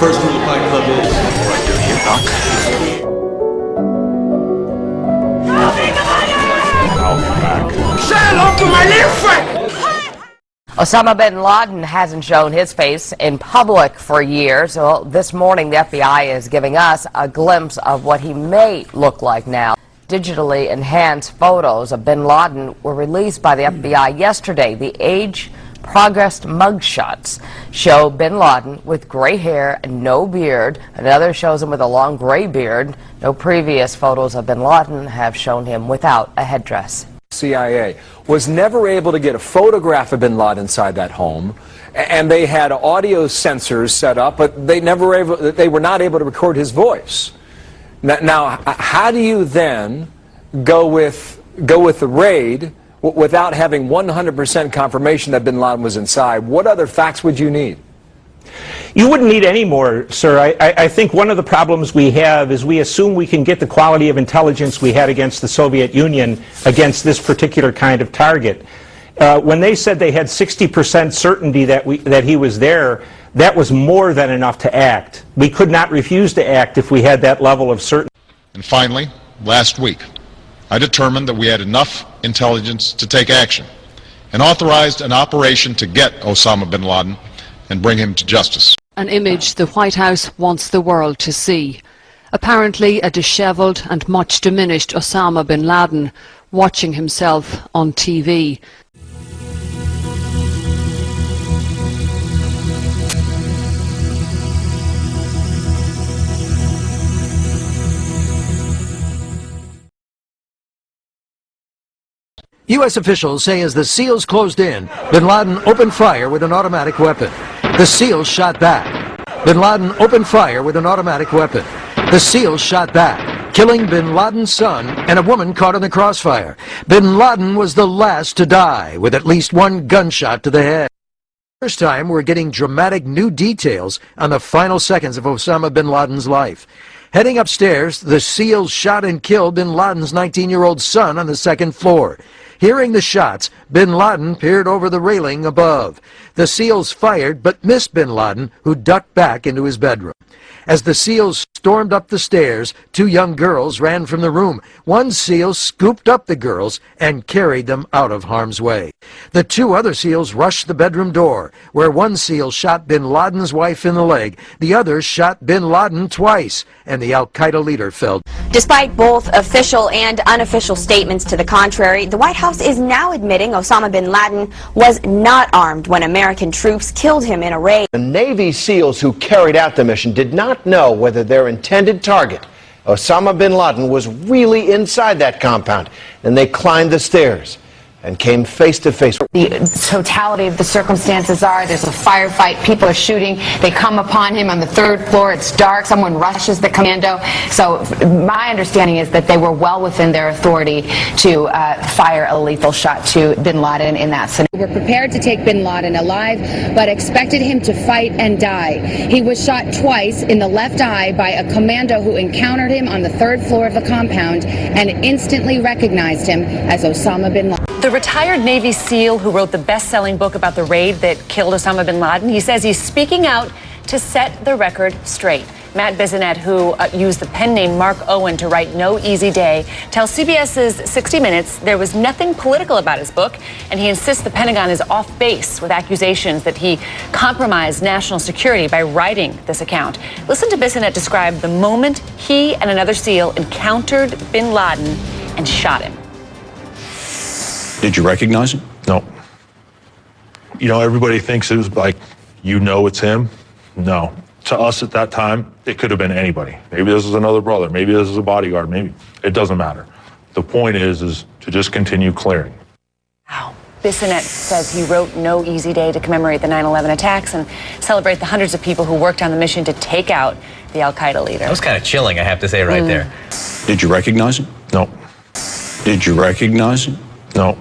First rule of Fight Club is... What do you knock? I'll be back. Say hello to my little friend! Osama bin Laden hasn't shown his face in public for years. Well, this morning the FBI is giving us a glimpse of what he may look like now. Digitally enhanced photos of bin Laden were released by the FBI yesterday. The age-progressed mugshots show bin Laden with gray hair and no beard. Another shows him with a long gray beard. No previous photos of bin Laden have shown him without a headdress. CIA was never able to get a photograph of bin Laden inside that home, and they had audio sensors set up, but they were not able to record his voice. Now, how do you then go with the raid without having 100% confirmation that bin Laden was inside? What other facts would you need? You wouldn't need any more, sir. I think one of the problems we have is we assume we can get the quality of intelligence we had against the Soviet Union against this particular kind of target. When they said they had 60% certainty that he was there, that was more than enough to act. We could not refuse to act if we had that level of certainty. And finally, last week, I determined that we had enough intelligence to take action and authorized an operation to get Osama bin Laden and bring him to justice. An image the White House wants the world to see. Apparently a dishevelled and much diminished Osama bin Laden watching himself on TV. U.S. officials say as the SEALs closed in, bin Laden opened fire with an automatic weapon. The SEALs shot back. Bin Laden opened fire with an automatic weapon. The SEALs shot back, killing bin Laden's son and a woman caught in the crossfire. Bin Laden was the last to die, with at least one gunshot to the head. First time we're getting dramatic new details on the final seconds of Osama bin Laden's life. Heading upstairs, the SEALs shot and killed bin Laden's 19-year-old son on the second floor. Hearing the shots, bin Laden peered over the railing above. The SEALs fired but missed bin Laden, who ducked back into his bedroom. As the SEALs stormed up the stairs, two young girls ran from the room. One SEAL scooped up the girls and carried them out of harm's way. The two other SEALs rushed the bedroom door, where one SEAL shot bin Laden's wife in the leg. The other shot bin Laden twice, and the al-Qaeda leader fell. Despite both official and unofficial statements to the contrary, the White House is now admitting Osama bin Laden was not armed when American troops killed him in a raid. The Navy SEALs who carried out the mission did not know whether their intended target, Osama bin Laden, was really inside that compound, and they climbed the stairs and came face to face. The totality of the circumstances are there's a firefight, people are shooting, they come upon him on the third floor, it's dark, someone rushes the commando. So my understanding is that they were well within their authority to fire a lethal shot to bin Laden in that scenario. We were prepared to take bin Laden alive, but expected him to fight and die. He was shot twice in the left eye by a commando who encountered him on the third floor of the compound and instantly recognized him as Osama bin Laden. The retired Navy SEAL who wrote the best-selling book about the raid that killed Osama bin Laden, he says he's speaking out to set the record straight. Matt Bissonnette, who used the pen name Mark Owen to write No Easy Day, tells CBS's 60 Minutes there was nothing political about his book, and he insists the Pentagon is off base with accusations that he compromised national security by writing this account. Listen to Bissonnette describe the moment he and another SEAL encountered bin Laden and shot him. Did you recognize him? No. You know, everybody thinks it was like, it's him. No. To us at that time, it could have been anybody. Maybe this is another brother. Maybe this is a bodyguard. Maybe. It doesn't matter. The point is to just continue clearing. Wow. Bissonnette says he wrote No Easy Day to commemorate the 9/11 attacks and celebrate the hundreds of people who worked on the mission to take out the al-Qaeda leader. That was kind of chilling, I have to say, right there. Did you recognize him? No. Did you recognize him? No.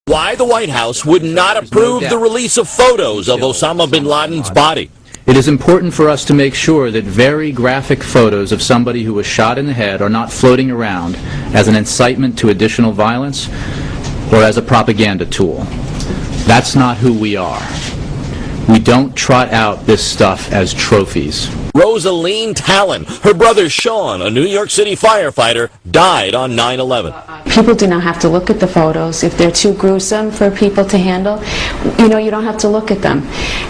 Why the White House would not approve the release of photos of Osama bin Laden's body. It is important for us to make sure that very graphic photos of somebody who was shot in the head are not floating around as an incitement to additional violence or as a propaganda tool. That's not who we are. We don't trot out this stuff as trophies. Rosaline Talon, her brother Sean, a New York City firefighter, died on 9/11. People do not have to look at the photos. If they're too gruesome for people to handle, you don't have to look at them.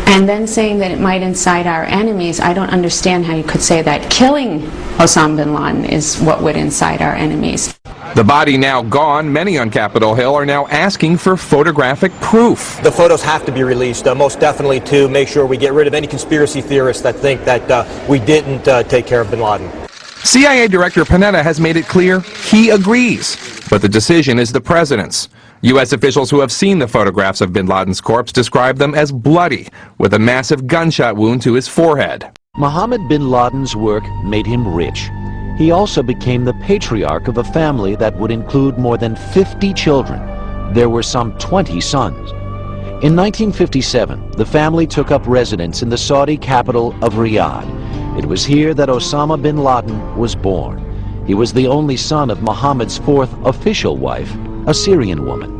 And then saying that it might incite our enemies, I don't understand how you could say that. Killing Osama bin Laden is what would incite our enemies. The body now gone, many on Capitol Hill are now asking for photographic proof. The photos have to be released, most definitely, to make sure we get rid of any conspiracy theorists that think that we didn't take care of bin Laden. CIA Director Panetta has made it clear he agrees, but the decision is the president's. U.S. officials who have seen the photographs of bin Laden's corpse describe them as bloody, with a massive gunshot wound to his forehead. Mohammed bin Laden's work made him rich. He also became the patriarch of a family that would include more than 50 children. There were some 20 sons. In 1957, the family took up residence in the Saudi capital of Riyadh. It was here that Osama bin Laden was born. He was the only son of Mohammed's fourth official wife, a Syrian woman.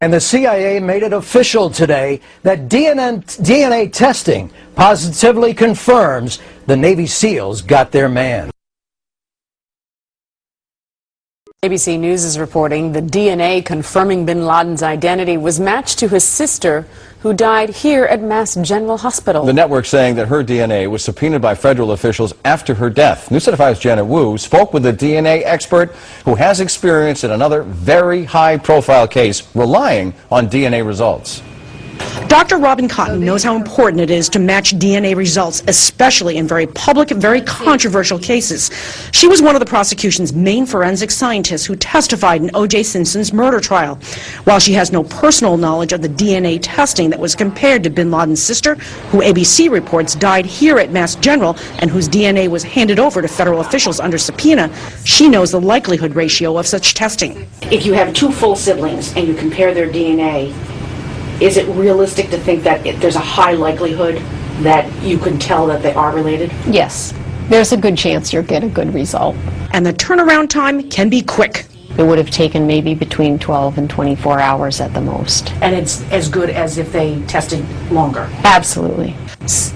And the CIA made it official today that DNA testing positively confirms the Navy SEALs got their man. ABC News is reporting the DNA confirming bin Laden's identity was matched to his sister, who died here at Mass General Hospital. The network saying that her DNA was subpoenaed by federal officials after her death. News 5's Janet Wu spoke with a DNA expert who has experience in another very high-profile case relying on DNA results. Dr. Robin Cotton knows how important it is to match DNA results, especially in very public and very controversial cases. She was one of the prosecution's main forensic scientists who testified in O.J. Simpson's murder trial. While she has no personal knowledge of the DNA testing that was compared to bin Laden's sister, who ABC reports died here at Mass General and whose DNA was handed over to federal officials under subpoena, she knows the likelihood ratio of such testing. If you have two full siblings and you compare their DNA, is it realistic to think that there's a high likelihood that you can tell that they are related? Yes, there's a good chance you'll get a good result. And the turnaround time can be quick. It would have taken maybe between 12 and 24 hours at the most. And it's as good as if they tested longer? Absolutely.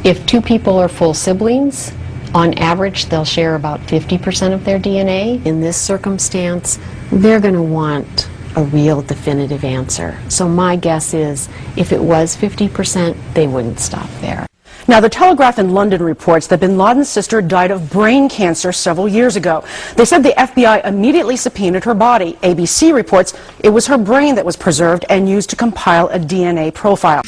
If two people are full siblings, on average they'll share about 50% of their DNA. In this circumstance, they're going to want a real definitive answer. So my guess is if it was 50%, they wouldn't stop there. Now, the Telegraph in London reports that bin Laden's sister died of brain cancer several years ago. They said the FBI immediately subpoenaed her body. ABC reports it was her brain that was preserved and used to compile a DNA profile.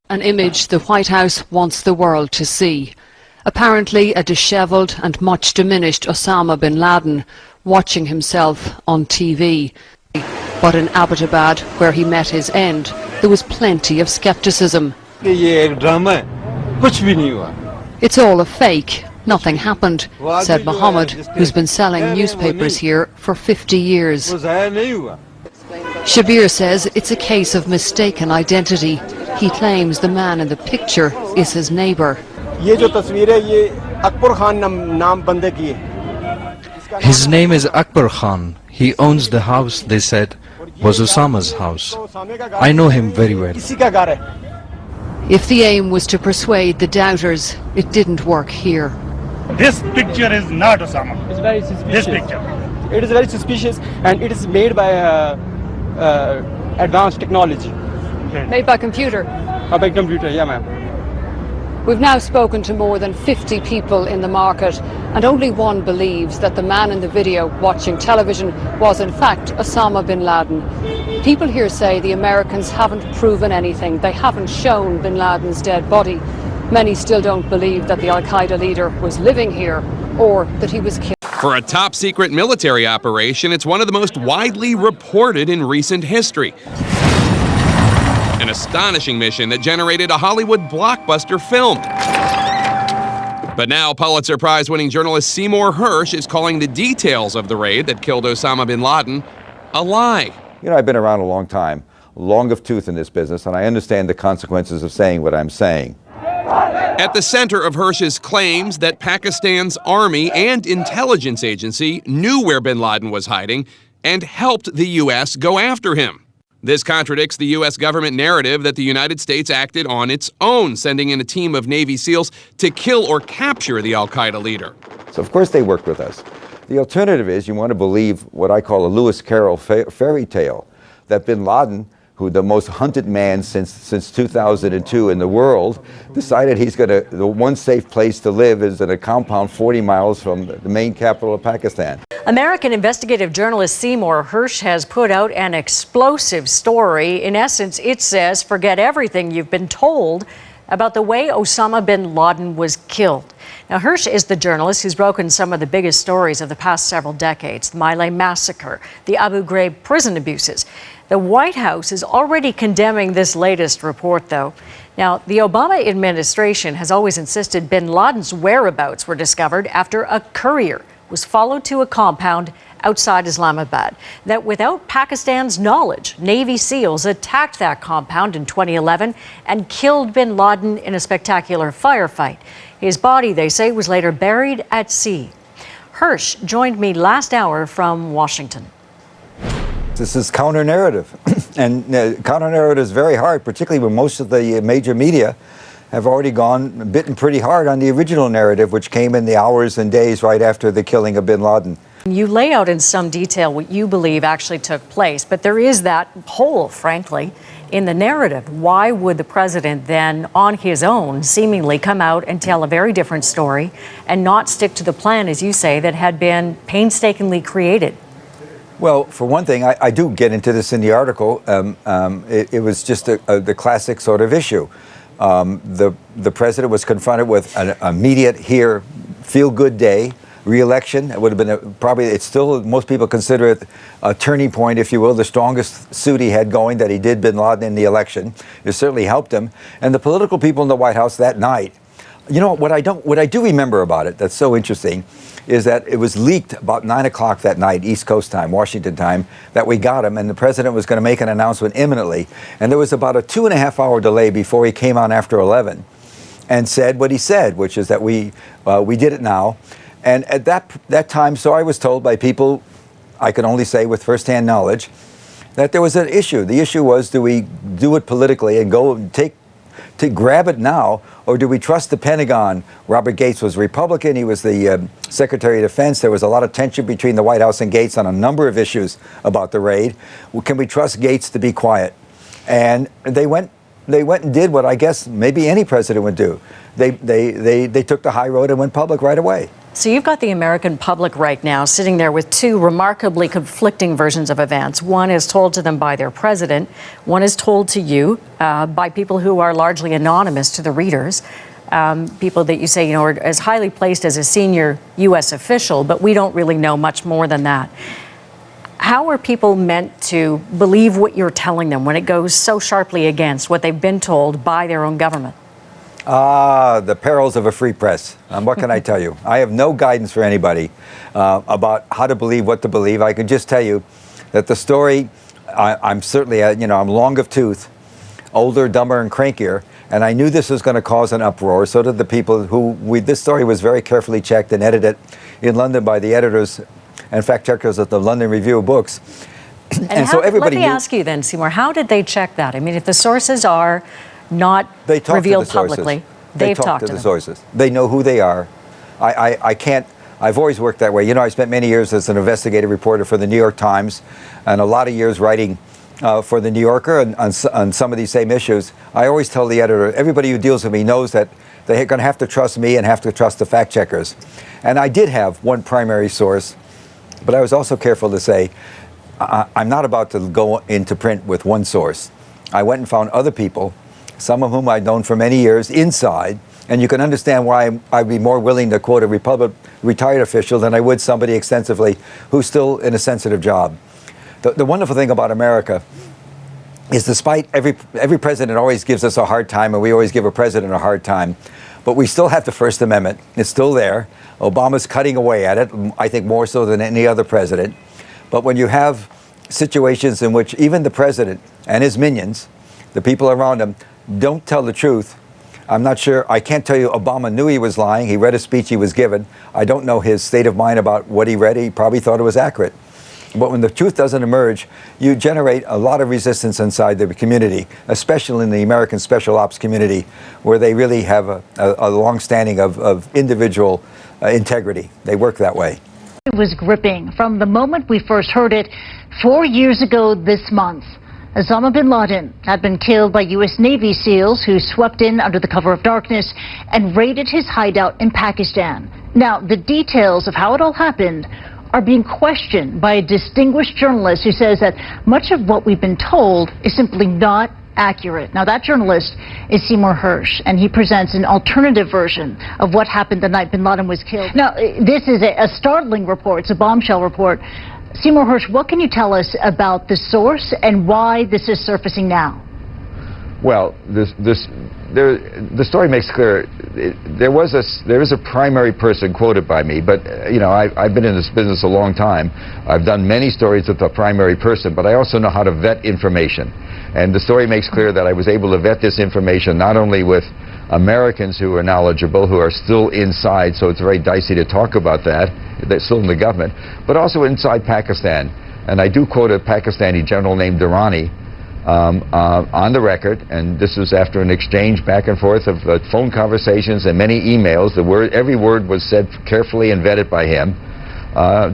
An image the White House wants the world to see. Apparently a dishevelled and much diminished Osama bin Laden watching himself on TV. But in Abbottabad, where he met his end, there was plenty of scepticism. It's all a fake, Nothing happened, said Mohammed, who's been selling newspapers here for 50 years. Shabir says it's a case of mistaken identity. He claims the man in the picture is his neighbour. His name is Akbar Khan. He owns the house they said was Osama's house. I know him very well. If the aim was to persuade the doubters, it didn't work here. This picture is not Osama. It's very suspicious. This picture. It is very suspicious, and it is made by advanced technology. Made by computer? By computer, yeah, ma'am. We've now spoken to more than 50 people in the market, and only one believes that the man in the video watching television was in fact Osama bin Laden. People here say the Americans haven't proven anything. They haven't shown bin Laden's dead body. Many still don't believe that the Al-Qaeda leader was living here or that he was killed. For a top-secret military operation, it's one of the most widely reported in recent history. An astonishing mission that generated a Hollywood blockbuster film. But now Pulitzer Prize-winning journalist Seymour Hirch is calling the details of the raid that killed Osama bin Laden a lie. You know, I've been around a long time, long of tooth in this business, and I understand the consequences of saying what I'm saying. At the center of Hirsch's claims that Pakistan's army and intelligence agency knew where bin Laden was hiding and helped the U.S. go after him. This contradicts the U.S. government narrative that the United States acted on its own, sending in a team of Navy SEALs to kill or capture the Al-Qaeda leader. So of course they worked with us. The alternative is you want to believe what I call a Lewis Carroll fairy tale, that bin Laden, who the most hunted man since 2002 in the world, decided the one safe place to live is in a compound 40 miles from the main capital of Pakistan. American investigative journalist Seymour Hirch has put out an explosive story. In essence, it says, forget everything you've been told about the way Osama bin Laden was killed. Now, Hirch is the journalist who's broken some of the biggest stories of the past several decades: the My Lai massacre, the Abu Ghraib prison abuses. The White House is already condemning this latest report, though. Now, the Obama administration has always insisted bin Laden's whereabouts were discovered after a courier was followed to a compound outside Islamabad. That without Pakistan's knowledge, Navy SEALs attacked that compound in 2011 and killed bin Laden in a spectacular firefight. His body, they say, was later buried at sea. Hirch joined me last hour from Washington. This is counter-narrative, and counter-narrative is very hard, particularly when most of the major media have already bitten pretty hard on the original narrative, which came in the hours and days right after the killing of bin Laden. You lay out in some detail what you believe actually took place, but there is that hole, frankly, in the narrative. Why would the president then, on his own, seemingly come out and tell a very different story and not stick to the plan, as you say, that had been painstakingly created? Well, for one thing, I do get into this in the article. It was just the classic sort of issue. The president was confronted with an immediate feel-good day, re-election. It would have been it's still, most people consider it a turning point, if you will, the strongest suit he had going, that he did bin Laden in the election. It certainly helped him. And the political people in the White House that night, you know, what I do remember about it that's so interesting is that it was leaked about 9 o'clock that night, East Coast time, Washington time, that we got him, and the president was going to make an announcement imminently. And there was about a 2.5-hour delay before he came on after 11 and said what he said, which is that we did it now. And at that time, so I was told by people, I can only say with firsthand knowledge, that there was an issue. The issue was, do we do it politically and go and to grab it now, or do we trust the Pentagon? Robert Gates was Republican. He was the Secretary of Defense. There was a lot of tension between the White House and Gates on a number of issues about the raid. Well, can we trust Gates to be quiet? And they went and did what I guess maybe any president would do. They took the high road and went public right away. So you've got the American public right now sitting there with two remarkably conflicting versions of events. One is told to them by their president. One is told to you by people who are largely anonymous to the readers. People that you say, you know, are as highly placed as a senior U.S. official, but we don't really know much more than that. How are people meant to believe what you're telling them when it goes so sharply against what they've been told by their own government? The perils of a free press. What can I tell you? I have no guidance for anybody about how to believe, what to believe. I can just tell you that the story, I'm certainly, I'm long of tooth, older, dumber, and crankier, and I knew this was going to cause an uproar. So did the people this story was very carefully checked and edited in London by the editors and fact checkers at the London Review of Books. And so everybody let me ask you then, Seymour, how did they check that? I mean, if the sources are not revealed publicly, they've talked to the sources. They know who they are. I can't, I've always worked that way. I spent many years as an investigative reporter for the New York Times and a lot of years writing for the New Yorker on some of these same issues. I always tell the editor, everybody who deals with me knows that they're going to have to trust me and have to trust the fact checkers. And I did have one primary source, but I was also careful to say, I'm not about to go into print with one source. I went and found other people, some of whom I'd known for many years inside, and you can understand why I'd be more willing to quote a retired official than I would somebody extensively who's still in a sensitive job. The wonderful thing about America is despite every president always gives us a hard time, and we always give a president a hard time, but we still have the First Amendment. It's still there. Obama's cutting away at it, I think more so than any other president. But when you have situations in which even the president and his minions, the people around him, don't tell the truth, I'm not sure, I can't tell you Obama knew he was lying. He read a speech he was given. I don't know his state of mind about what he read. He probably thought it was accurate. But when the truth doesn't emerge, you generate a lot of resistance inside the community, especially in the American special ops community, where they really have a long standing of individual integrity. They work that way. It was gripping from the moment we first heard it 4 years ago this month. Osama bin Laden had been killed by U.S. Navy SEALs who swept in under the cover of darkness and raided his hideout in Pakistan. Now, the details of how it all happened are being questioned by a distinguished journalist who says that much of what we've been told is simply not accurate. Now, that journalist is Seymour Hirch, and he presents an alternative version of what happened the night bin Laden was killed. Now, this is a startling report. It's a bombshell report. Seymour Hirch, what can you tell us about the source and why this is surfacing now? Well, the story makes clear there is a primary person quoted by me, but I've been in this business a long time. I've done many stories with the primary person, but I also know how to vet information. And the story makes clear that I was able to vet this information not only with Americans who are knowledgeable, who are still inside, so it's very dicey to talk about that, they're still in the government, but also inside Pakistan. And I do quote a Pakistani general named Durrani on the record, and this was after an exchange back and forth of phone conversations and many emails. Every word was said carefully and vetted by him,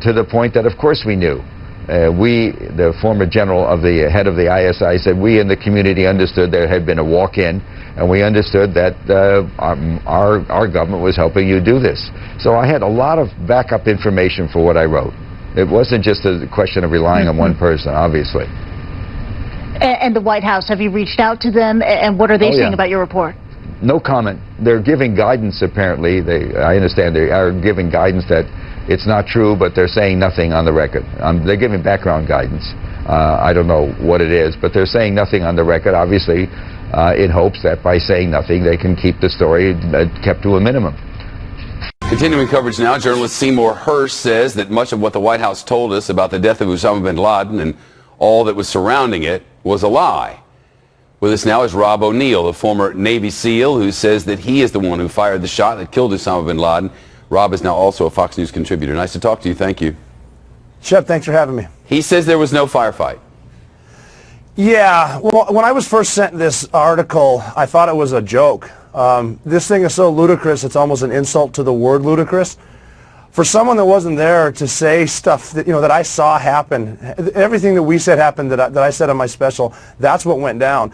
to the point that, of course, we knew. The former general of the head of the ISI said, we in the community understood there had been a walk-in, and we understood that our government was helping you do this. So I had a lot of backup information for what I wrote. It wasn't just a question of relying on one person, obviously. And the White House, have you reached out to them, and what are they saying about your report? No comment. They're giving guidance, apparently. I understand they are giving guidance that it's not true, but they're saying nothing on the record. They're giving background guidance. I don't know what it is, but they're saying nothing on the record, obviously, in hopes that by saying nothing, they can keep the story kept to a minimum. Continuing coverage now, journalist Seymour Hirch says that much of what the White House told us about the death of Osama bin Laden and all that was surrounding it was a lie. With us now is Rob O'Neill, a former Navy SEAL who says that he is the one who fired the shot that killed Osama bin Laden. Rob is now also a Fox News contributor. Nice to talk to you. Thank you. Shep, thanks for having me. He says there was no firefight. Yeah, well, when I was first sent this article, I thought it was a joke. This thing is so ludicrous, it's almost an insult to the word ludicrous. For someone that wasn't there to say stuff that, that I saw happen, everything that we said happened that I said on my special, that's what went down.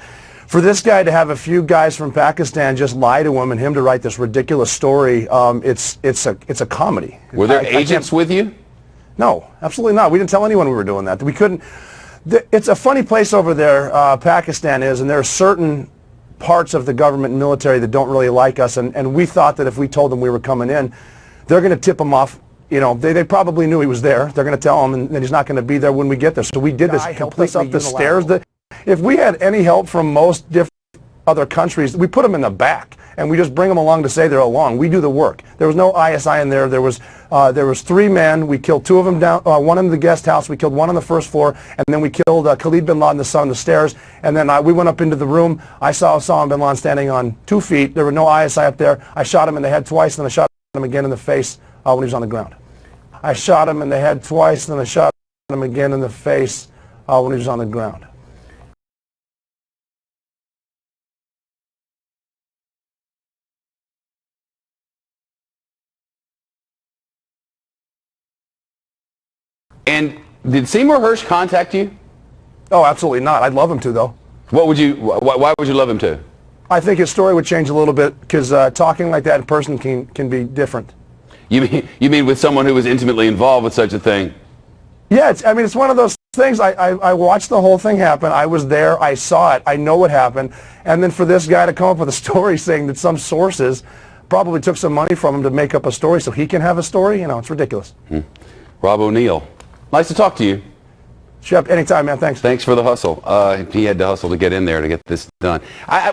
For this guy to have a few guys from Pakistan just lie to him and him to write this ridiculous story, it's a comedy. Were there agents with you? No, absolutely not. We didn't tell anyone we were doing that. We couldn't. It's a funny place over there, Pakistan is, and there are certain parts of the government and military that don't really like us, and we thought that if we told them we were coming in, they're going to tip him off. They probably knew he was there. They're going to tell him, and then he's not going to be there when we get there. So we did this completely up the stairs. If we had any help from most different other countries, we put them in the back, and we just bring them along to say they're along. We do the work. There was no ISI in there. There was 3 men. We killed 2 of them down, one in the guest house. We killed 1 on the first floor, and then we killed Khalid bin Laden, the son, on the stairs. And then we went up into the room. I saw Osama bin Laden standing on 2 feet. There were no ISI up there. I shot him in the head twice, and then I shot him again in the face when he was on the ground. I shot him in the head twice, and then I shot him again in the face when he was on the ground. And did Seymour Hirch contact you? Oh, absolutely not. I'd love him to, though. What would you? Why would you love him to? I think his story would change a little bit because talking like that in person can be different. You mean with someone who was intimately involved with such a thing? Yeah, it's one of those things. I watched the whole thing happen. I was there. I saw it. I know what happened. And then for this guy to come up with a story saying that some sources probably took some money from him to make up a story so he can have a story, it's ridiculous. Rob O'Neill, nice to talk to you. Shep, anytime, man. Thanks. Thanks for the hustle. He had to hustle to get in there to get this done.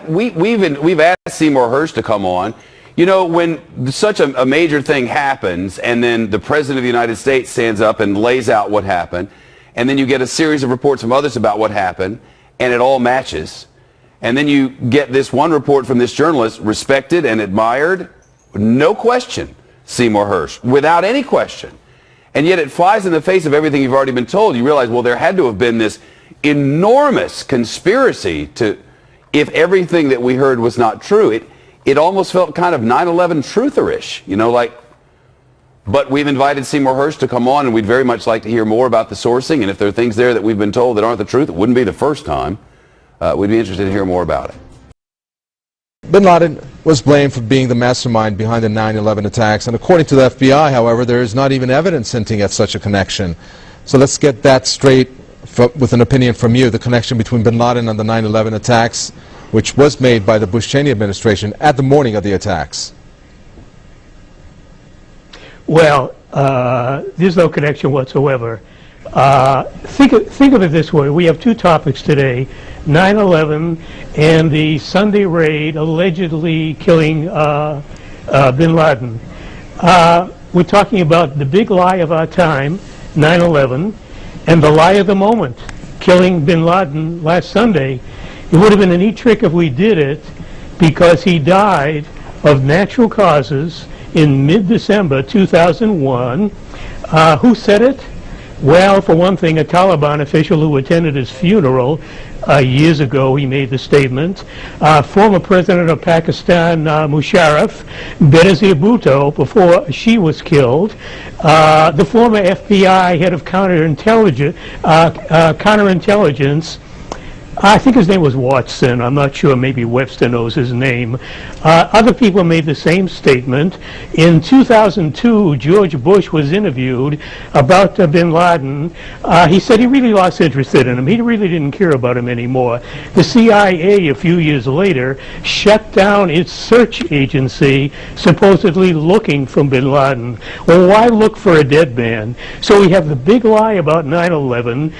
We've asked Seymour Hirch to come on. When such a major thing happens, and then the President of the United States stands up and lays out what happened, and then you get a series of reports from others about what happened, and it all matches, and then you get this one report from this journalist, respected and admired, no question, Seymour Hirch, without any question. And yet it flies in the face of everything you've already been told. You realize, well, there had to have been this enormous conspiracy if everything that we heard was not true. It almost felt kind of 9/11 truther-ish, But we've invited Seymour Hirch to come on, and we'd very much like to hear more about the sourcing. And if there are things there that we've been told that aren't the truth, it wouldn't be the first time. We'd be interested to hear more about it. Bin Laden was blamed for being the mastermind behind the 9/11 attacks, and according to the FBI, however, there is not even evidence hinting at such a connection. So let's get that straight with an opinion from you, the connection between Bin Laden and the 9/11 attacks, which was made by the Bush-Cheney administration at the morning of the attacks. Well, there's no connection whatsoever. Think of it this way. We have 2 topics today, 9/11 and the Sunday raid allegedly killing bin Laden. We're talking about the big lie of our time, 9/11, and the lie of the moment, killing bin Laden last Sunday. It would have been a neat trick if we did it because he died of natural causes in mid-December 2001. Who said it? Well, for one thing, a Taliban official who attended his funeral years ago, he made the statement. Former President of Pakistan, Musharraf, Benazir Bhutto, before she was killed. The former FBI head of counterintelligence, I think his name was Watson. I'm not sure. Maybe Webster knows his name. Other people made the same statement. In 2002, George Bush was interviewed about bin Laden. He said he really lost interest in him. He really didn't care about him anymore. The CIA, a few years later, shut down its search agency, supposedly looking for bin Laden. Well, why look for a dead man? So we have the big lie about 9/11.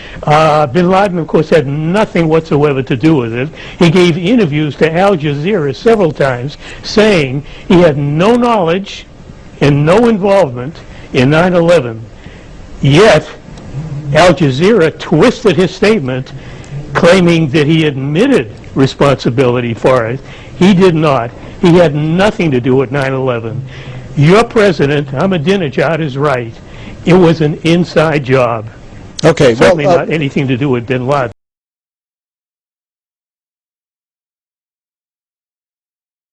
Bin Laden, of course, had nothing whatsoever to do with it. He gave interviews to Al Jazeera several times saying he had no knowledge and no involvement in 9/11. Yet, Al Jazeera twisted his statement, claiming that he admitted responsibility for it. He did not. He had nothing to do with 9/11. Your president, Ahmadinejad, is right. It was an inside job. Okay, Certainly not anything to do with bin Laden.